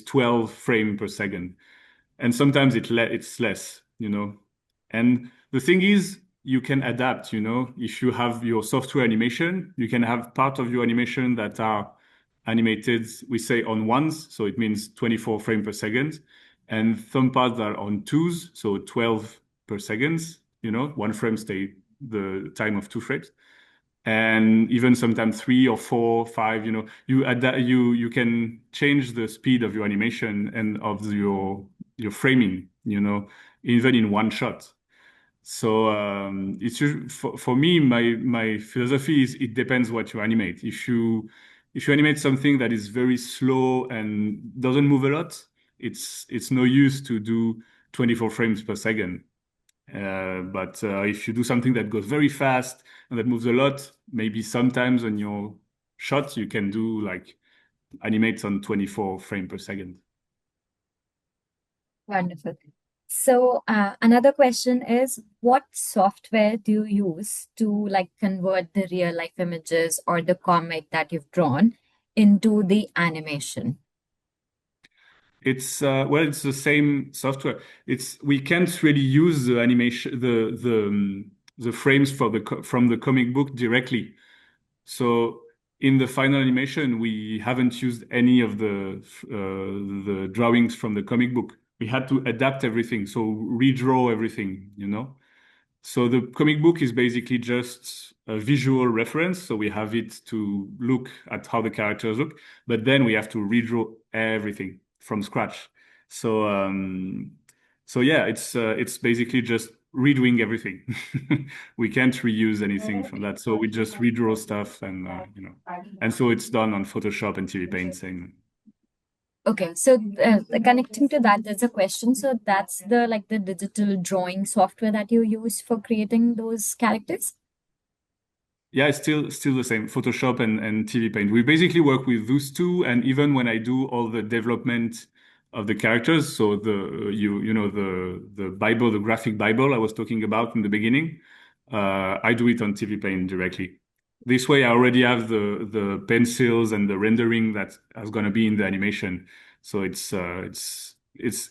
12 frames per second, and sometimes it's less, And the thing is, you can adapt, If you have your software animation, you can have part of your animation that are animated, we say on ones, so it means 24 frames per second, and some parts are on twos, so 12 per second, one frame stay the time of 2 frames. And even sometimes 3 or 4, 5, you can change the speed of your animation and of your framing, even in one shot. So it's for me, my philosophy is it depends what you animate. If you animate something that is very slow and doesn't move a lot, it's no use to do 24 frames per second. But if you do something that goes very fast and that moves a lot, maybe sometimes on your shot you can do like animate on 24 frames per second. Wonderful. So another question is, what software do you use to like convert the real life images or the comic that you've drawn into the animation? It's it's the same software. We can't really use the animation, the frames from the comic book directly. So in the final animation, we haven't used any of the drawings from the comic book. We had to adapt everything, so redraw everything, So the comic book is basically just a visual reference. So we have it to look at how the characters look, but then we have to redraw everything from scratch. So yeah, it's basically just redoing everything. We can't reuse anything from that. So we just redraw stuff and so it's done on Photoshop and TV Paint. Same. Okay, so connecting to that, there's a question. So that's the digital drawing software that you use for creating those characters? Yeah, it's still the same, Photoshop and TV Paint. We basically work with those two, and even when I do all the development of the characters, so the Bible, the graphic Bible I was talking about in the beginning, I do it on TV Paint directly. This way, I already have the pencils and the rendering that is going to be in the animation, so it's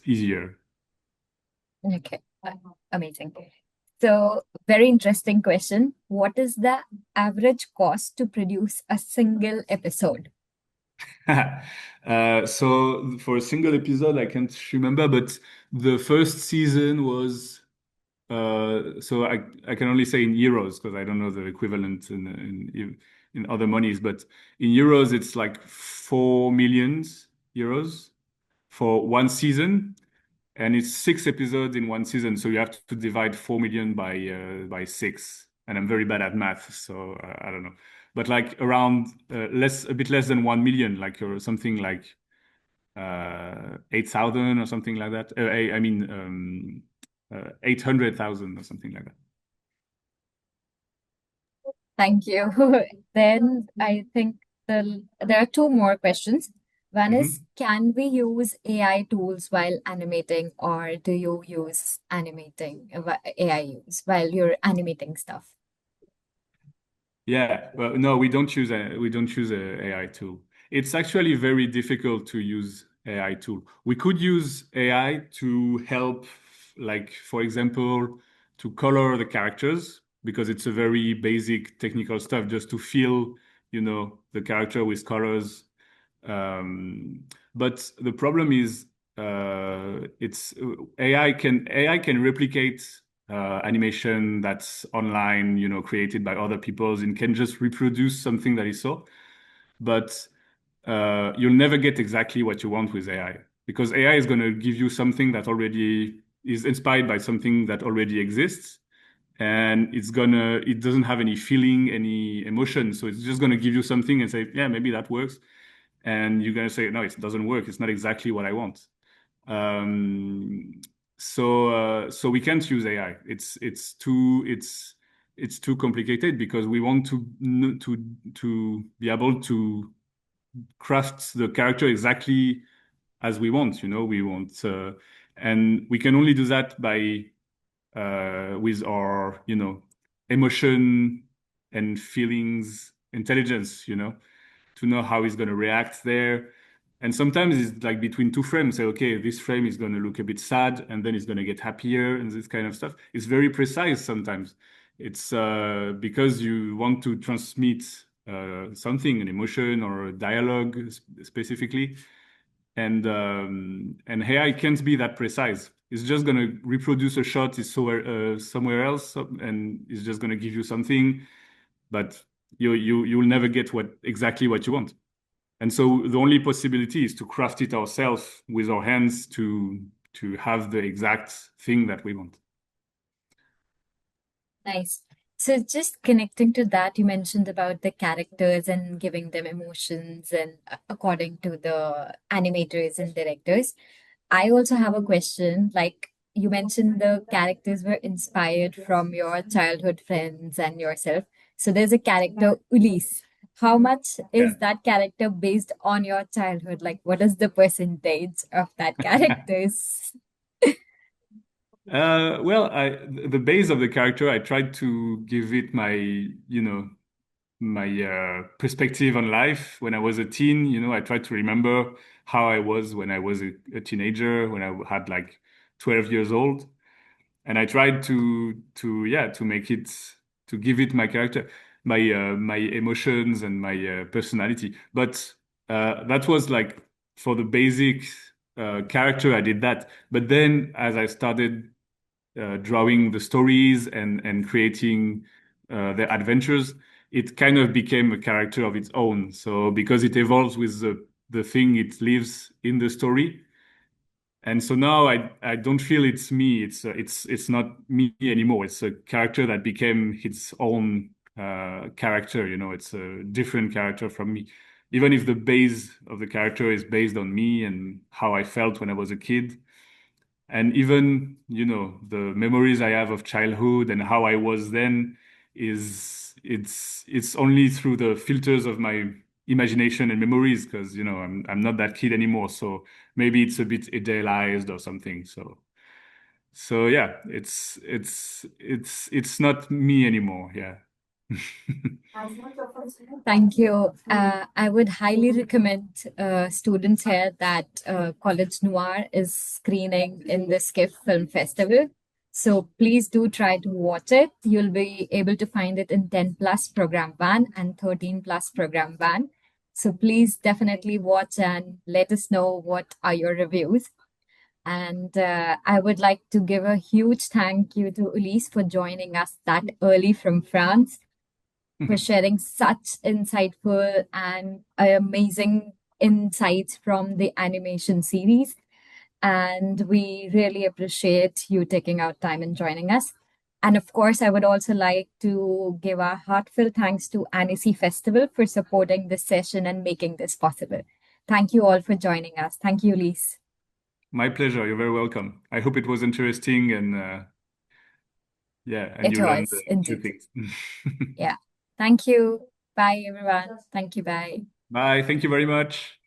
easier. Okay, amazing. So, very interesting question. What is the average cost to produce a single episode? So for a single episode, I can't remember, but the first season was so I can only say in euros because I don't know the equivalent in other monies, but in euros it's like 4 million euros for one season, and it's 6 episodes in one season, so you have to divide 4 million by 6, and I'm very bad at math, so I don't know. But like around a bit less than 1 million, like or something like 8,000 or something like that. I mean 800,000 or something like that. Thank you. Then I think there are two more questions. One is, can we use AI tools while animating, or do you use AI use while you're animating stuff? Yeah, well, no, we don't choose a AI tool. It's actually very difficult to use AI tool. We could use AI to help, like for example, to color the characters, because it's a very basic technical stuff, just to feel, the character with colors. But the problem is, it's AI can replicate animation that's online, created by other people, and can just reproduce something that is so. But you'll never get exactly what you want with AI, because AI is going to give you something that already is inspired by something that already exists, and it doesn't have any feeling, any emotion. So it's just going to give you something and say, yeah, maybe that works. And you're going to say, no, it doesn't work. It's not exactly what I want. So we can't use AI. It's too complicated, because we want to be able to craft the character exactly as we want. We want, and we can only do that by with our emotion and feelings intelligence. To know how he's going to react there. And sometimes it's like between two frames, say, okay, this frame is going to look a bit sad, and then it's going to get happier, and this kind of stuff. It's very precise sometimes. It's because you want to transmit something, an emotion or a dialogue specifically. And AI can't be that precise. It's just going to reproduce a shot is somewhere else, and it's just going to give you something, but you'll never get exactly what you want. And so the only possibility is to craft it ourselves with our hands to have the exact thing that we want. Nice. So just connecting to that, you mentioned about the characters and giving them emotions, and according to the animators and directors. I also have a question. Like you mentioned, the characters were inspired from your childhood friends and yourself. So there's a character, Ulysse. How much is that character based on your childhood? Like, what is the percentage of that characters? Well, the base of the character, I tried to give it my perspective on life when I was a teen. I tried to remember how I was when I was a teenager, when I had like 12 years old, and I tried to make it, to give it my character, my emotions and my personality. But that was like for the basic character, I did that. But then as I started drawing the stories and creating the adventures, it kind of became a character of its own. So because it evolves with the thing it lives in the story. And so now I don't feel it's me. It's not me anymore. It's a character that became its own character. It's a different character from me. Even if the base of the character is based on me and how I felt when I was a kid. And even, the memories I have of childhood and how I was then it's only through the filters of my imagination and memories, because, I'm not that kid anymore. So maybe it's a bit idealized or something. So yeah, it's not me anymore. Yeah. Thank you. I would highly recommend students here that Collège Noir is screening in the Skiff Film Festival. So please do try to watch it. You'll be able to find it in 10 plus program ban and 13 plus program ban. So please definitely watch and let us know what are your reviews. And I would like to give a huge thank you to Ulysse for joining us that early from France, for sharing such insightful and amazing insights from the animation series. And we really appreciate you taking out time and joining us. And of course, I would also like to give our heartfelt thanks to Annecy Festival for supporting this session and making this possible. Thank you all for joining us. Thank you, Ulysse. My pleasure. You're very welcome. I hope it was interesting and and It you learned was a few indeed. things. Yeah. Thank you. Bye, everyone. Thank you. Bye. Bye. Thank you very much.